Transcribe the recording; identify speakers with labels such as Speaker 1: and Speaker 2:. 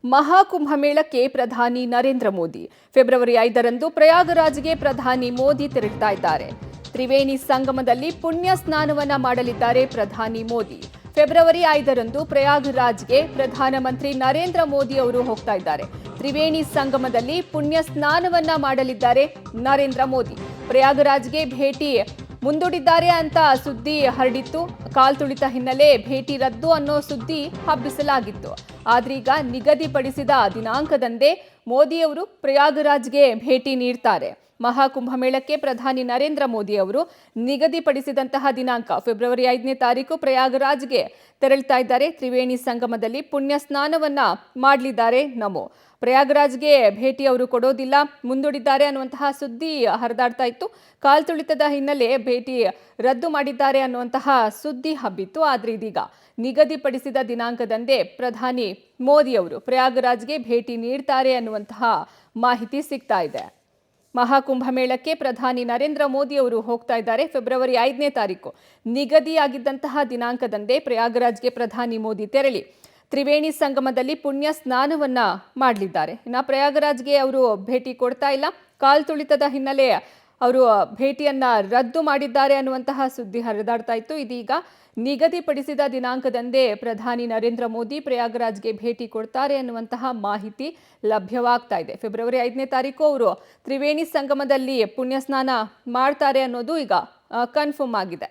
Speaker 1: ಮಹಾಕುಂಭಮೇಳಕ್ಕೆ ಪ್ರಧಾನಿ ನರೇಂದ್ರ ಮೋದಿ ಫೆಬ್ರವರಿ 5ರಂದು ಪ್ರಯಾಗರಾಜ್ಗೆ ಪ್ರಧಾನಿ ಮೋದಿ ತೆರಳುತ್ತಾ ಇದ್ದಾರೆ. ತ್ರಿವೇಣಿ ಸಂಗಮದಲ್ಲಿ ಪುಣ್ಯ ಸ್ನಾನವನ್ನ ಮಾಡಲಿದ್ದಾರೆ ಪ್ರಧಾನಿ ಮೋದಿ. ಫೆಬ್ರವರಿ 5ರಂದು ಪ್ರಯಾಗರಾಜ್ಗೆ ಪ್ರಧಾನಮಂತ್ರಿ ನರೇಂದ್ರ ಮೋದಿ ಅವರು ಹೋಗ್ತಾ ಇದ್ದಾರೆ. ತ್ರಿವೇಣಿ ಸಂಗಮದಲ್ಲಿ ಪುಣ್ಯ ಸ್ನಾನವನ್ನ ಮಾಡಲಿದ್ದಾರೆ ನರೇಂದ್ರ ಮೋದಿ. ಪ್ರಯಾಗರಾಜ್ಗೆ ಭೇಟಿ ಮುಂದೂಡಿದ್ದಾರೆ ಅಂತ ಸುದ್ದಿ ಹರಡಿತ್ತು. ಕಾಲ್ತುಳಿತ ಹಿನ್ನೆಲೆ ಭೇಟಿ ರದ್ದು ಅನ್ನೋ ಸುದ್ದಿ ಹಬ್ಬಿಸಲಾಗಿತ್ತು. ಆದ್ರೀಗ ನಿಗದಿಪಡಿಸಿದ ದಿನಾಂಕದಂದೇ ಮೋದಿಯವರು ಪ್ರಯಾಗರಾಜ್ಗೆ ಭೇಟಿ ನೀಡ್ತಾರೆ. ಮಹಾಕುಂಭಮೇಳಕ್ಕೆ ಪ್ರಧಾನಿ ನರೇಂದ್ರ ಮೋದಿ ಅವರು ನಿಗದಿಪಡಿಸಿದಂತಹ ದಿನಾಂಕ ಫೆಬ್ರವರಿ 5ನೇ ತಾರೀಕು ಪ್ರಯಾಗರಾಜ್ಗೆ ತೆರಳುತ್ತಾ ಇದ್ದಾರೆ. ತ್ರಿವೇಣಿ ಸಂಗಮದಲ್ಲಿ ಪುಣ್ಯ ಸ್ನಾನವನ್ನ ಮಾಡಲಿದ್ದಾರೆ ನಮೋ. ಪ್ರಯಾಗರಾಜ್ಗೆ ಭೇಟಿ ಅವರು ಕೊಡೋದಿಲ್ಲ, ಮುಂದೂಡಿದ್ದಾರೆ ಅನ್ನುವಂತಹ ಸುದ್ದಿ ಹರಿದಾಡ್ತಾ ಇತ್ತು. ಕಾಲ್ತುಳಿತದ ಹಿನ್ನೆಲೆ ಭೇಟಿ ರದ್ದು ಮಾಡಿದ್ದಾರೆ ಅನ್ನುವಂತಹ ಸುದ್ದಿ ಹಬ್ಬಿತ್ತು. ಆದ್ರೆ ಇದೀಗ ನಿಗದಿಪಡಿಸಿದ ದಿನಾಂಕದಂದೇ ಪ್ರಧಾನಿ ಮೋದಿ ಅವರು ಪ್ರಯಾಗರಾಜ್ಗೆ ಭೇಟಿ ನೀಡ್ತಾರೆ ಅನ್ನುವಂತಹ ಮಾಹಿತಿ ಸಿಗ್ತಾ ಇದೆ. ಮಹಾಕುಂಭಮೇಳಕ್ಕೆ ಪ್ರಧಾನಿ ನರೇಂದ್ರ ಮೋದಿ ಅವರು ಹೋಗ್ತಾ ಇದ್ದಾರೆ. ಫೆಬ್ರವರಿ 5ನೇ ತಾರೀಕು ನಿಗದಿಯಾಗಿದ್ದಂತಹ ದಿನಾಂಕದಂದೇ ಪ್ರಯಾಗರಾಜ್ಗೆ ಪ್ರಧಾನಿ ಮೋದಿ ತೆರಳಿ ತ್ರಿವೇಣಿ ಸಂಗಮದಲ್ಲಿ ಪುಣ್ಯ ಸ್ನಾನವನ್ನ ಮಾಡಲಿದ್ದಾರೆ. ಇನ್ನು ಪ್ರಯಾಗರಾಜ್ಗೆ ಅವರು ಭೇಟಿ ಕೊಡ್ತಾ ಇಲ್ಲ, ಕಾಲ್ತುಳಿತದ ಹಿನ್ನೆಲೆ ಅವರು ಭೇಟಿಯನ್ನ ರದ್ದು ಮಾಡಿದ್ದಾರೆ ಅನ್ನುವಂತಹ ಸುದ್ದಿ ಹರಿದಾಡ್ತಾ ಇತ್ತು. ಇದೀಗ ನಿಗದಿಪಡಿಸಿದ ದಿನಾಂಕದಂದೇ ಪ್ರಧಾನಿ ನರೇಂದ್ರ ಮೋದಿ ಪ್ರಯಾಗರಾಜ್ಗೆ ಭೇಟಿ ಕೊಡ್ತಾರೆ ಅನ್ನುವಂತಹ ಮಾಹಿತಿ ಲಭ್ಯವಾಗ್ತಾ ಇದೆ. ಫೆಬ್ರವರಿ 5ನೇ ತಾರೀಕು ಅವರು ತ್ರಿವೇಣಿ ಸಂಗಮದಲ್ಲಿ ಪುಣ್ಯ ಸ್ನಾನ ಮಾಡ್ತಾರೆ ಅನ್ನೋದು ಈಗ ಕನ್ಫರ್ಮ್ ಆಗಿದೆ.